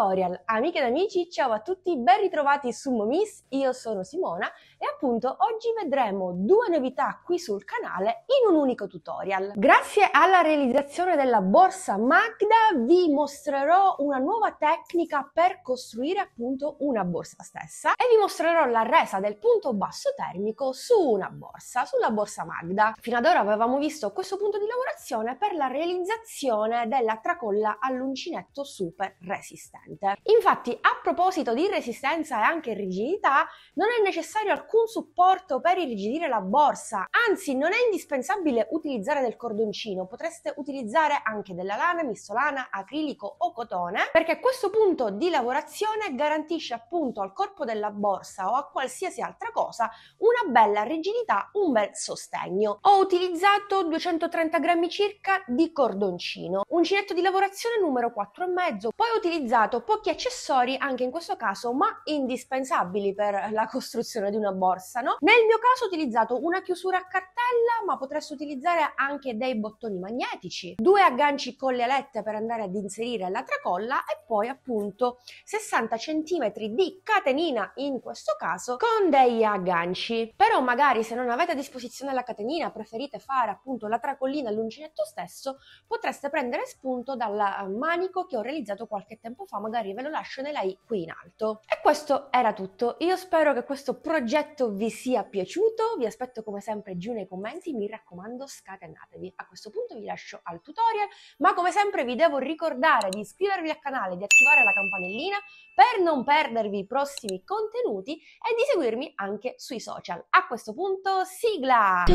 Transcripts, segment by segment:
tutorial. Amiche ed amici, ciao a tutti, ben ritrovati su Momis, io sono Simona e appunto oggi vedremo due novità qui sul canale in un unico tutorial. Grazie alla realizzazione della borsa Magda vi mostrerò una nuova tecnica per costruire appunto una borsa stessa e vi mostrerò la resa del punto basso termico su una borsa, sulla borsa Magda. Fino ad ora avevamo visto questo punto di lavorazione per la realizzazione della tracolla all'uncinetto super resistente. Infatti, a proposito di resistenza e anche rigidità, non è necessario alcun supporto per irrigidire la borsa, anzi non è indispensabile utilizzare del cordoncino, potreste utilizzare anche della lana, mistolana, acrilico o cotone, perché questo punto di lavorazione garantisce appunto al corpo della borsa o a qualsiasi altra cosa una bella rigidità, un bel sostegno. Ho utilizzato 230 grammi circa di cordoncino, uncinetto di lavorazione numero 4,5, poi ho utilizzato pochi accessori anche in questo caso, ma indispensabili per la costruzione di una borsa, no? Nel mio caso ho utilizzato una chiusura a cartella, ma potreste utilizzare anche dei bottoni magnetici, due agganci con le alette per andare ad inserire la tracolla e poi appunto 60 cm di catenina in questo caso con degli agganci. Però magari se non avete a disposizione la catenina, preferite fare appunto la tracollina all'uncinetto stesso, potreste prendere spunto dal manico che ho realizzato qualche tempo fa, magari ve lo lascio nella i qui in alto. E questo era tutto, io spero che questo progetto vi sia piaciuto, vi aspetto come sempre giù nei commenti, mi raccomando scatenatevi. A questo punto vi lascio al tutorial, ma come sempre vi devo ricordare di iscrivervi al canale, di attivare la campanellina per non perdervi i prossimi contenuti e di seguirmi anche sui social. A questo punto, sigla!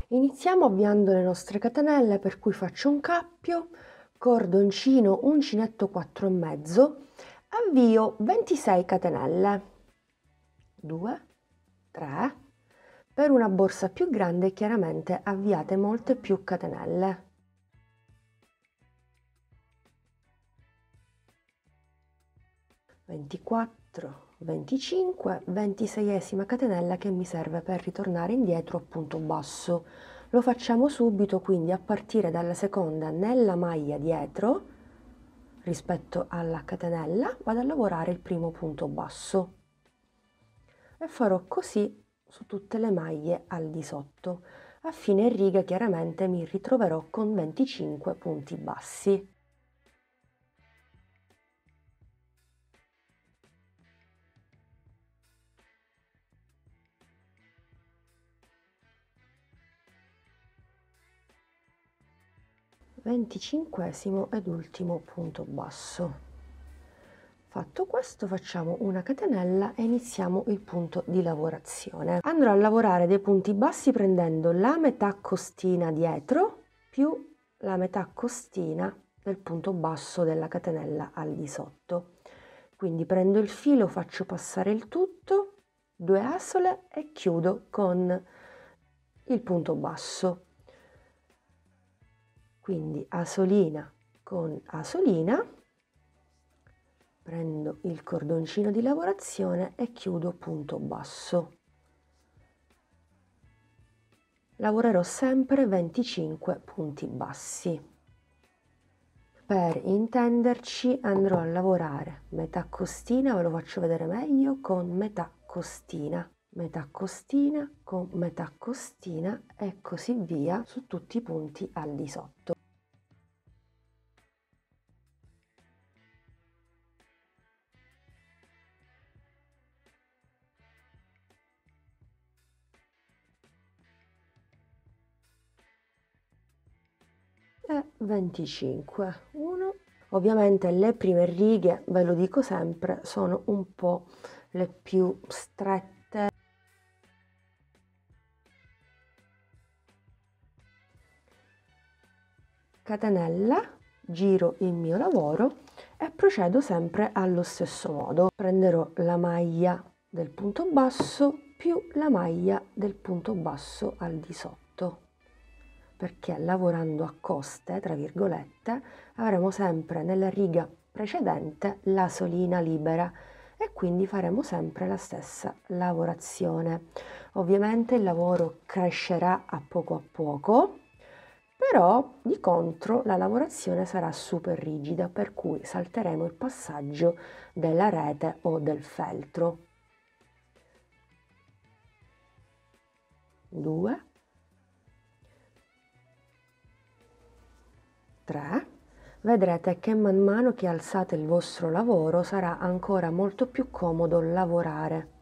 Iniziamo avviando le nostre catenelle, per cui faccio un cappio, cordoncino, uncinetto 4,5, avvio 26 catenelle, 2, 3, per una borsa più grande chiaramente avviate molte più catenelle. 24, 25, 26esima catenella che mi serve per ritornare indietro a punto basso. Lo facciamo subito, quindi a partire dalla seconda nella maglia dietro rispetto alla catenella vado a lavorare il primo punto basso e farò così su tutte le maglie al di sotto. A fine riga chiaramente mi ritroverò con 25 punti bassi. Venticinquesimo ed ultimo punto basso. Fatto questo facciamo una catenella e iniziamo il punto di lavorazione. Andrò a lavorare dei punti bassi prendendo la metà costina dietro più la metà costina del punto basso della catenella al di sotto. Quindi prendo il filo, faccio passare il tutto, 2 asole e chiudo con il punto basso. Quindi asolina con asolina, prendo il cordoncino di lavorazione e chiudo punto basso. Lavorerò sempre 25 punti bassi. Per intenderci andrò a lavorare metà costina, ve lo faccio vedere meglio, con metà costina con metà costina e così via su tutti i punti al di sotto. E 25, 1. Ovviamente le prime righe, ve lo dico sempre, sono un po' le più strette. Catenella, giro il mio lavoro e procedo sempre allo stesso modo. Prenderò la maglia del punto basso più la maglia del punto basso al di sotto, perché lavorando a coste, tra virgolette, avremo sempre nella riga precedente la solina libera e quindi faremo sempre la stessa lavorazione. Ovviamente il lavoro crescerà a poco, però di contro la lavorazione sarà super rigida, per cui salteremo il passaggio della rete o del feltro. 2, 3. Vedrete che man mano che alzate il vostro lavoro sarà ancora molto più comodo lavorare.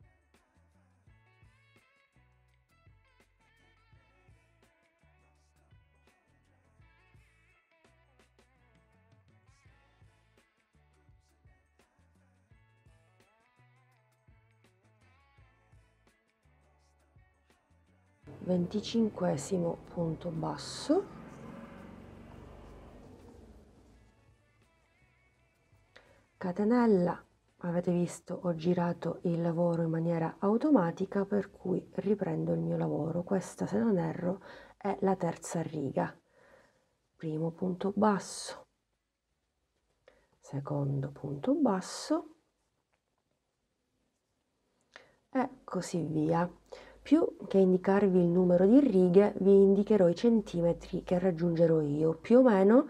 Venticinquesimo punto basso, catenella. Avete visto, ho girato il lavoro in maniera automatica, per cui riprendo il mio lavoro. Questa, se non erro, è la terza riga. Primo punto basso, secondo punto basso e così via. Più che indicarvi il numero di righe, vi indicherò i centimetri che raggiungerò io. Più o meno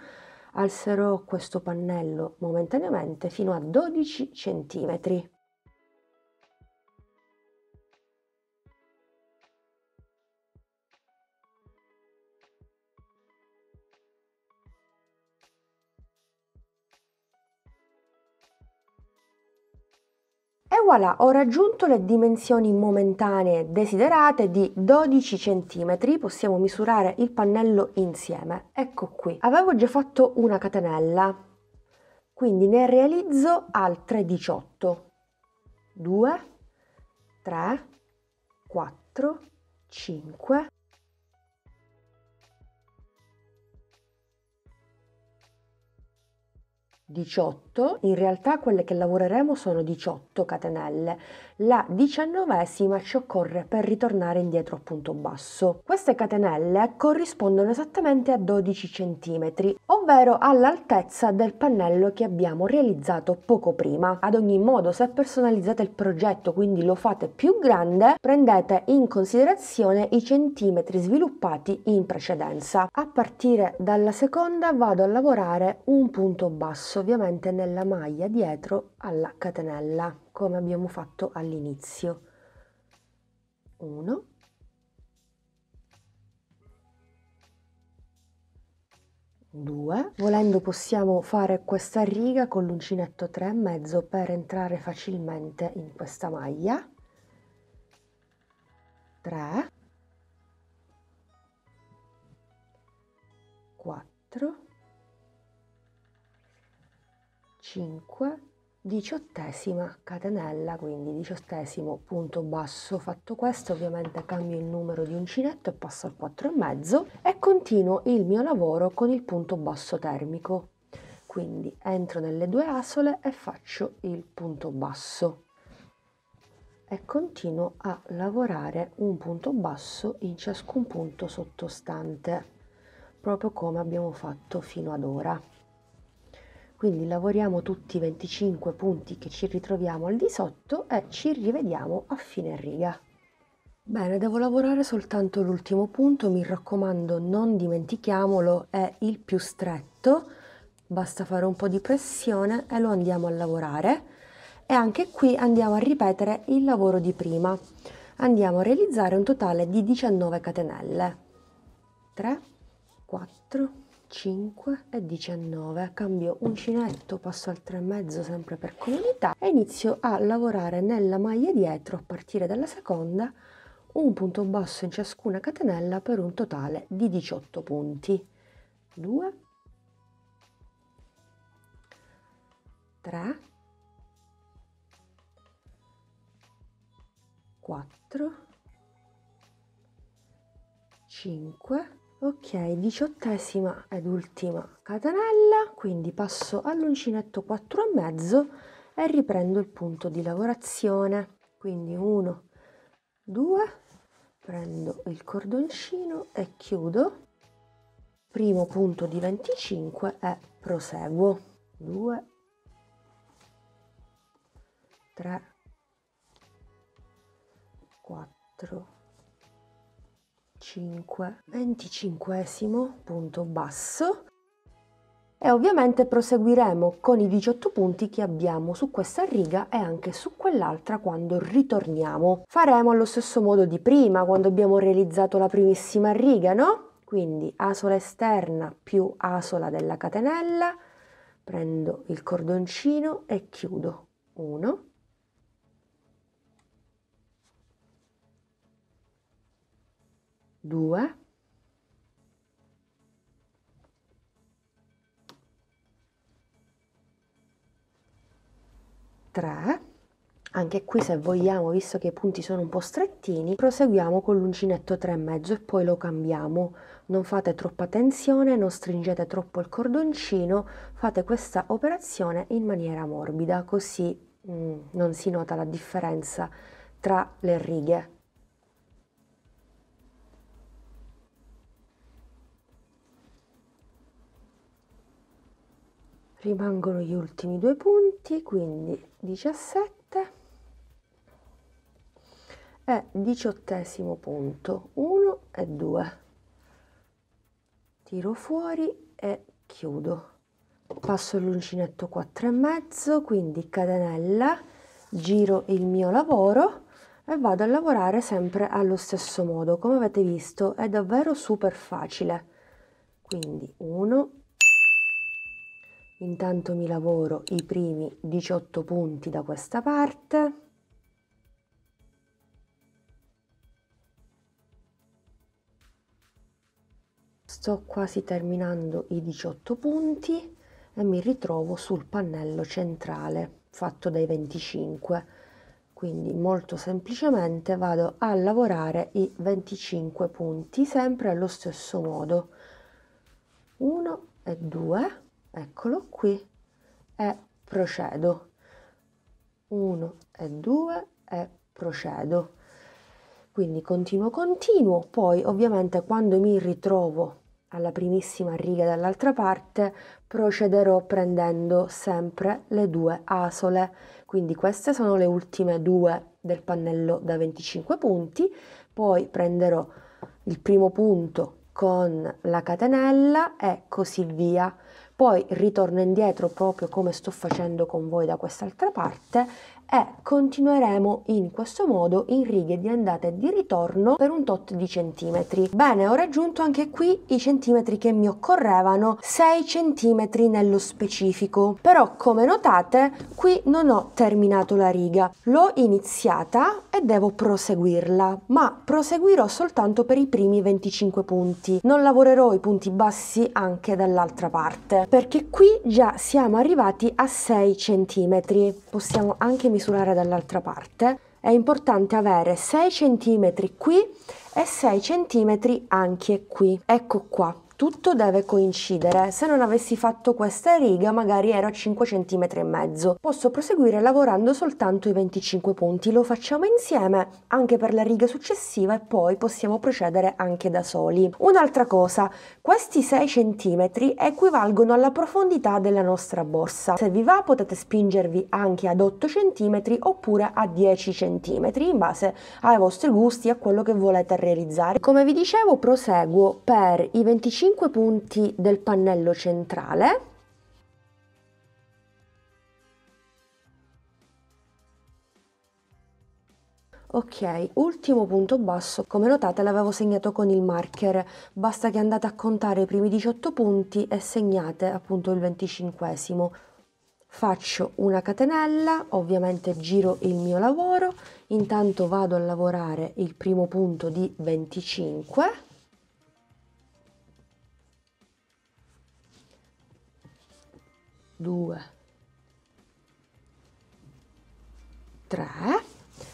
alzerò questo pannello momentaneamente fino a 12 centimetri. E voilà, ho raggiunto le dimensioni momentanee desiderate di 12 cm. Possiamo misurare il pannello insieme. Ecco qui. Avevo già fatto una catenella, quindi ne realizzo altre 18. 2, 3, 4, 5, 18. In realtà quelle che lavoreremo sono 18 catenelle, la 19esima ci occorre per ritornare indietro a punto basso. Queste catenelle corrispondono esattamente a 12 cm, ovvero all'altezza del pannello che abbiamo realizzato poco prima. Ad ogni modo, se personalizzate il progetto, quindi lo fate più grande, prendete in considerazione i centimetri sviluppati in precedenza. A partire dalla seconda vado a lavorare un punto basso, ovviamente nella maglia dietro alla catenella, come abbiamo fatto all'inizio. 1, 2, volendo possiamo fare questa riga con l'uncinetto 3,5 per entrare facilmente in questa maglia. 3, 4, 5, 18esima catenella, quindi 18esimo punto basso. Fatto questo, ovviamente cambio il numero di uncinetto e passo al 4,5 e continuo il mio lavoro con il punto basso termico. Quindi entro nelle due asole e faccio il punto basso e continuo a lavorare un punto basso in ciascun punto sottostante, proprio come abbiamo fatto fino ad ora. Quindi lavoriamo tutti i 25 punti che ci ritroviamo al di sotto e ci rivediamo a fine riga. Bene, devo lavorare soltanto l'ultimo punto, mi raccomando non dimentichiamolo, è il più stretto, basta fare un po' di pressione e lo andiamo a lavorare. E anche qui andiamo a ripetere il lavoro di prima. Andiamo a realizzare un totale di 19 catenelle. 3, 4, 5 e 19. Cambio uncinetto, passo al 3,5 sempre per comodità e inizio a lavorare nella maglia dietro a partire dalla seconda un punto basso in ciascuna catenella per un totale di 18 punti. 2, 3, 4, 5, ok, 18esima ed ultima catenella, quindi passo all'uncinetto 4,5 e riprendo il punto di lavorazione. Quindi 1, 2, prendo il cordoncino e chiudo, primo punto di 25 e proseguo. 2, 3, 4, 5, 25esimo punto basso, e ovviamente proseguiremo con i 18 punti che abbiamo su questa riga e anche su quell'altra quando ritorniamo. Faremo allo stesso modo di prima, quando abbiamo realizzato la primissima riga, no? Quindi asola esterna più asola della catenella, prendo il cordoncino e chiudo. 1, 2, 3, anche qui se vogliamo, visto che i punti sono un po' strettini, proseguiamo con l'uncinetto 3,5 e poi lo cambiamo. Non fate troppa tensione, non stringete troppo il cordoncino, fate questa operazione in maniera morbida, così non si nota la differenza tra le righe. Rimangono gli ultimi 2 punti, quindi 17 e 18esimo punto, 1 e 2. Tiro fuori e chiudo. Passo l'uncinetto 4,5, quindi catenella, giro il mio lavoro e vado a lavorare sempre allo stesso modo. Come avete visto è davvero super facile. Quindi 1, intanto mi lavoro i primi 18 punti da questa parte, sto quasi terminando i 18 punti e mi ritrovo sul pannello centrale fatto dai 25, quindi molto semplicemente vado a lavorare i 25 punti sempre allo stesso modo. 1 e 2, eccolo qui, e procedo. 1 e 2 e procedo. Quindi continuo, poi ovviamente quando mi ritrovo alla primissima riga dall'altra parte procederò prendendo sempre le 2 asole, quindi queste sono le ultime 2 del pannello da 25 punti, poi prenderò il primo punto con la catenella e così via, poi ritorno indietro proprio come sto facendo con voi da quest'altra parte e continueremo in questo modo in righe di andata e di ritorno per un tot di centimetri. Bene, ho raggiunto anche qui i centimetri che mi occorrevano, 6 centimetri nello specifico, però come notate qui non ho terminato la riga, l'ho iniziata e devo proseguirla, ma proseguirò soltanto per i primi 25 punti, non lavorerò i punti bassi anche dall'altra parte, perché qui già siamo arrivati a 6 centimetri, possiamo anche misurare dall'altra parte. È importante avere 6 centimetri qui e 6 centimetri anche qui. Ecco qua, tutto deve coincidere. Se non avessi fatto questa riga magari ero a 5 centimetri e mezzo. Posso proseguire lavorando soltanto i 25 punti, lo facciamo insieme anche per la riga successiva e poi possiamo procedere anche da soli. Un'altra cosa, questi 6 centimetri equivalgono alla profondità della nostra borsa. Se vi va potete spingervi anche ad 8 centimetri oppure a 10 centimetri in base ai vostri gusti e a quello che volete realizzare. Come vi dicevo, proseguo per i 25 punti del pannello centrale. Ok, ultimo punto basso, come notate l'avevo segnato con il marker, basta che andate a contare i primi 18 punti e segnate appunto il 25esimo. Faccio una catenella, ovviamente giro il mio lavoro, intanto vado a lavorare il primo punto di 25, 2, 3,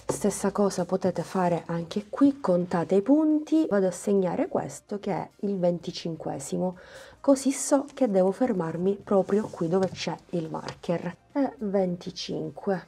stessa cosa potete fare anche qui, contate i punti, vado a segnare questo che è il 25esimo, così so che devo fermarmi proprio qui dove c'è il marker, e 25.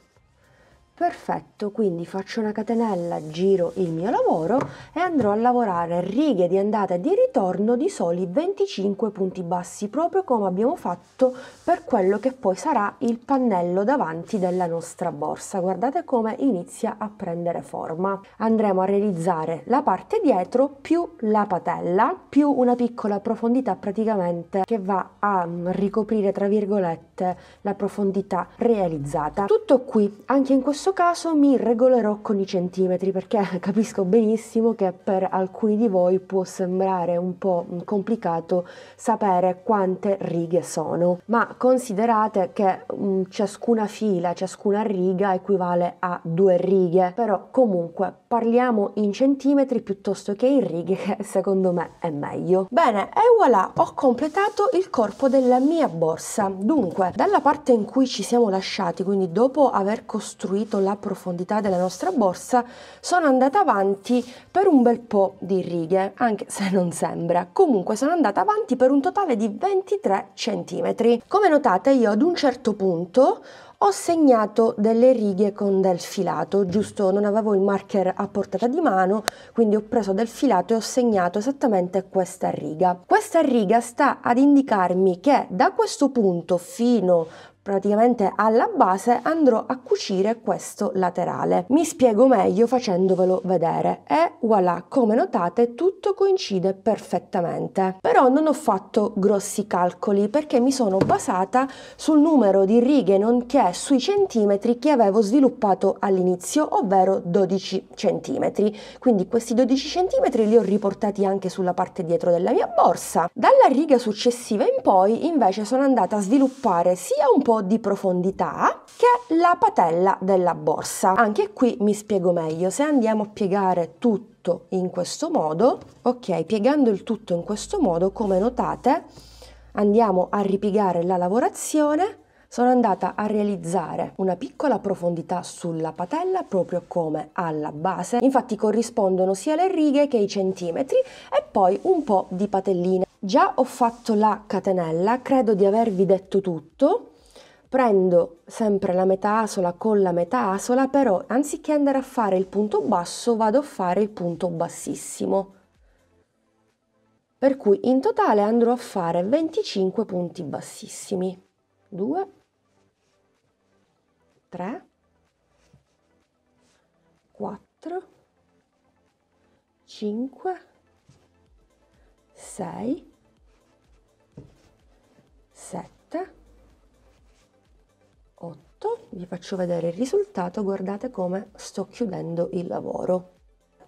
Perfetto, quindi faccio una catenella, giro il mio lavoro e andrò a lavorare righe di andata e di ritorno di soli 25 punti bassi, proprio come abbiamo fatto per quello che poi sarà il pannello davanti della nostra borsa. Guardate come inizia a prendere forma. Andremo a realizzare la parte dietro più la patella, più una piccola profondità praticamente che va a ricoprire, tra virgolette, la profondità realizzata. Tutto qui. Anche in questo caso mi regolerò con i centimetri, perché capisco benissimo che per alcuni di voi può sembrare un po' complicato sapere quante righe sono, ma considerate che ciascuna fila, ciascuna riga equivale a 2 righe, però comunque parliamo in centimetri piuttosto che in righe, che secondo me è meglio. Bene, e voilà, ho completato il corpo della mia borsa. Dunque, dalla parte in cui ci siamo lasciati, quindi dopo aver costruito la profondità della nostra borsa, sono andata avanti per un bel po' di righe, anche se non sembra. Comunque sono andata avanti per un totale di 23 centimetri. Come notate, io ad un certo punto ho segnato delle righe con del filato, giusto, non avevo il marker a portata di mano, quindi ho preso del filato e ho segnato esattamente questa riga. Questa riga sta ad indicarmi che da questo punto fino praticamente alla base andrò a cucire questo laterale. Mi spiego meglio facendovelo vedere e voilà, come notate tutto coincide perfettamente. Però non ho fatto grossi calcoli perché mi sono basata sul numero di righe nonché sui centimetri che avevo sviluppato all'inizio, ovvero 12 centimetri. Quindi questi 12 centimetri li ho riportati anche sulla parte dietro della mia borsa. Dalla riga successiva in poi invece sono andata a sviluppare sia un po' di profondità che la patella della borsa. Anche qui mi spiego meglio. Se andiamo a piegare tutto in questo modo, ok, piegando il tutto in questo modo, come notate, andiamo a ripiegare la lavorazione. Sono andata a realizzare una piccola profondità sulla patella proprio come alla base, infatti corrispondono sia le righe che i centimetri, e poi un po' di patelline. Già ho fatto la catenella, credo di avervi detto tutto. Prendo sempre la metà asola con la metà asola, però anziché andare a fare il punto basso vado a fare il punto bassissimo. Per cui in totale andrò a fare 25 punti bassissimi. 2, 3, 4, 5, 6, 7, 8. Vi faccio vedere il risultato, guardate come sto chiudendo il lavoro.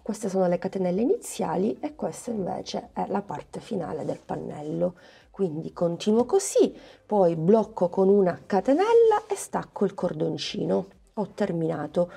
Queste sono le catenelle iniziali e questa invece è la parte finale del pannello. Quindi continuo così, poi blocco con una catenella e stacco il cordoncino. Ho terminato.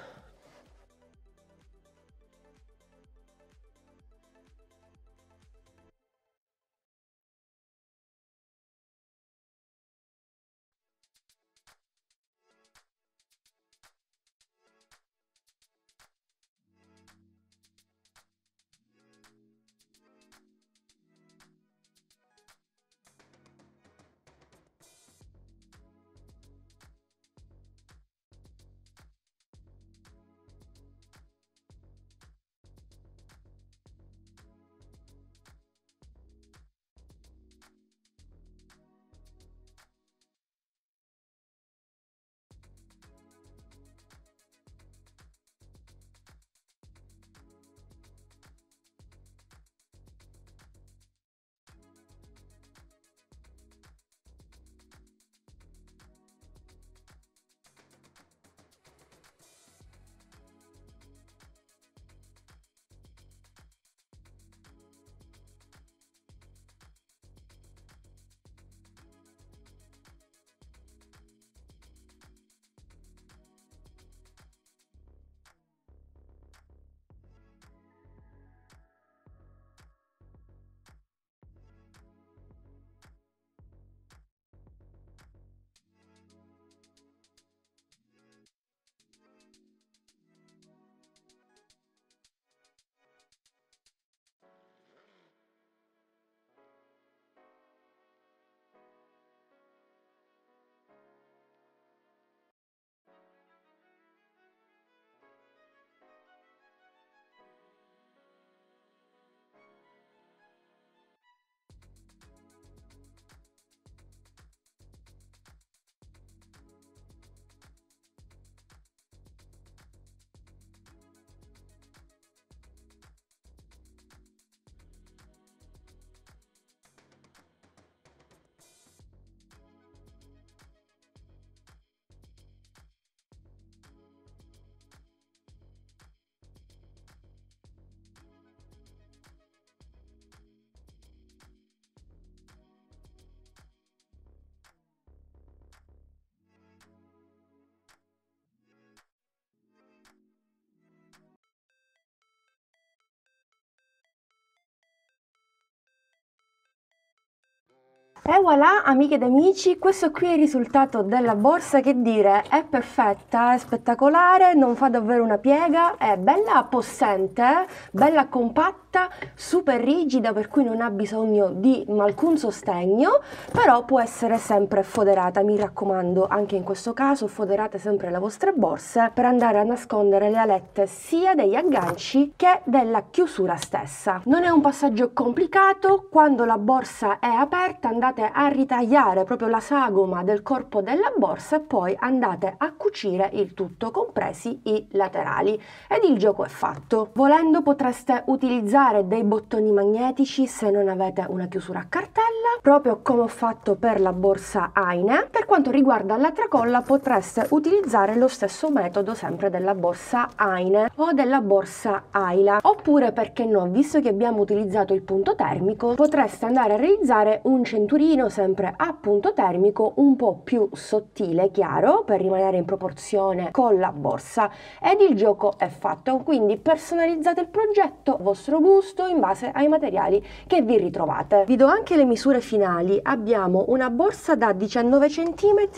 E voilà, amiche ed amici, questo qui è il risultato della borsa. Che dire, è perfetta, è spettacolare, non fa davvero una piega, è bella possente, bella compatta, super rigida, per cui non ha bisogno di alcun sostegno, però può essere sempre foderata. Mi raccomando, anche in questo caso foderate sempre le vostre borse per andare a nascondere le alette sia degli agganci che della chiusura stessa. Non è un passaggio complicato. Quando la borsa è aperta andate a ritagliare proprio la sagoma del corpo della borsa e poi andate a cucire il tutto, compresi i laterali, ed il gioco è fatto. Volendo potreste utilizzare dei bottoni magnetici se non avete una chiusura a cartella, proprio come ho fatto per la borsa Aine. Per quanto riguarda la tracolla potreste utilizzare lo stesso metodo sempre della borsa Aine o della borsa Ayla, oppure, perché no, visto che abbiamo utilizzato il punto termico, potreste andare a realizzare un centurino sempre a punto termico un po' più sottile, chiaro, per rimanere in proporzione con la borsa, ed il gioco è fatto. Quindi personalizzate il progetto a vostro gusto in base ai materiali che vi ritrovate. Vi do anche le misure finali. Abbiamo una borsa da 19 cm,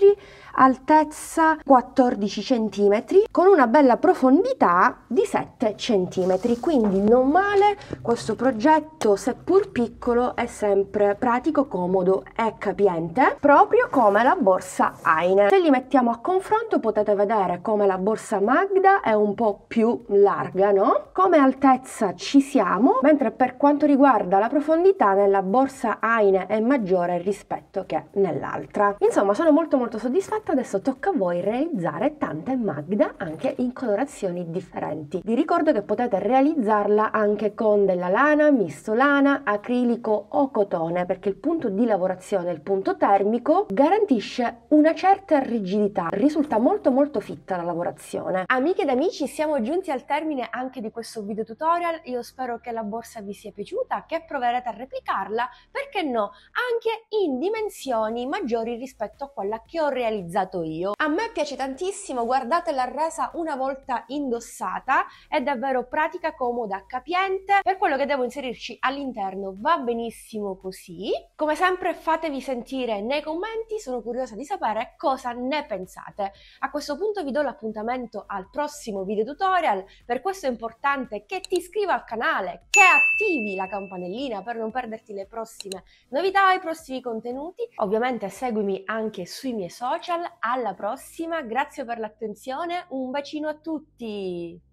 altezza 14 cm, con una bella profondità di 7 cm, quindi non male. Questo progetto, seppur piccolo, è sempre pratico, comodo e capiente, proprio come la borsa Aine. Se li mettiamo a confronto potete vedere come la borsa Magda è un po' più larga, no? Come altezza ci siamo, mentre per quanto riguarda la profondità nella borsa Aine è maggiore rispetto che nell'altra. Insomma, sono molto soddisfatta. Adesso tocca a voi realizzare tante Magda anche in colorazioni differenti. Vi ricordo che potete realizzarla anche con della lana, misto lana, acrilico o cotone, perché il punto di lavorazione, il punto termico, garantisce una certa rigidità, risulta molto fitta la lavorazione. Amiche ed amici, siamo giunti al termine anche di questo video tutorial. Io spero che la borsa vi sia piaciuta, che proverete a replicarla, perché no, anche in dimensioni maggiori rispetto a quella che ho realizzato io. A me piace tantissimo, guardate la resa una volta indossata, è davvero pratica, comoda, capiente. Per quello che devo inserirci all'interno va benissimo così. Come sempre fatevi sentire nei commenti, sono curiosa di sapere cosa ne pensate. A questo punto vi do l'appuntamento al prossimo video tutorial. Per questo è importante che ti iscriva al canale, che attivi la campanellina per non perderti le prossime novità, i prossimi contenuti. Ovviamente seguimi anche sui miei social. Alla prossima, grazie per l'attenzione, un bacino a tutti!